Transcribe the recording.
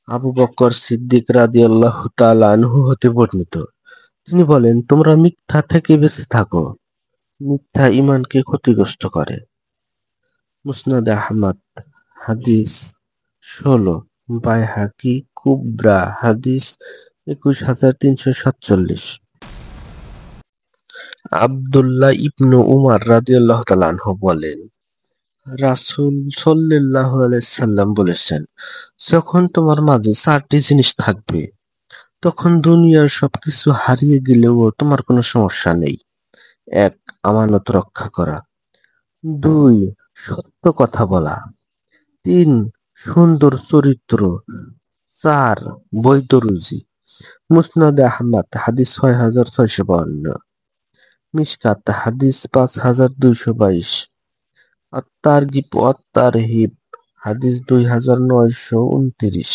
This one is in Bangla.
আবু বকর সিদ্দিক রাদিয়াল্লাহু তাআলা আনহু হতে বর্ণিত। তিনি বলেন, তোমরা মিথ্যা থেকে বেঁচে থাকো। মিথ্যা ঈমানকে ক্ষতিগ্রস্ত করে। মুসনাদে আহমদ হাদিস ১৬, বাইহাকী কুবরা হাদিস ২১,৩৪৭। আব্দুল্লাহ ইবনু উমার রাদিয়াল্লাহু তাআলা আনহু বলেন, রাসূল সাল্লাল্লাহু আলাইহি সাল্লাম বলেছেন, যখন তোমার মাঝে ৪টি জিনিস থাকবে, তখন দুনিয়ার সবকিছু হারিয়ে গেলেও তোমার কোনো সমস্যা নেই। ১. আমানত রক্ষা করা। ২. সত্য কথা বলা। ৩. সুন্দর চরিত্র। ৪. বৈধ রুজি। মুসনাদে আহমদ হাদিস ৬,৬৫২। মিশকাত হাদিস ৫,২২২। আত-তারগিব ওয়াত-তারহিব হাদিস ২,৯২৯।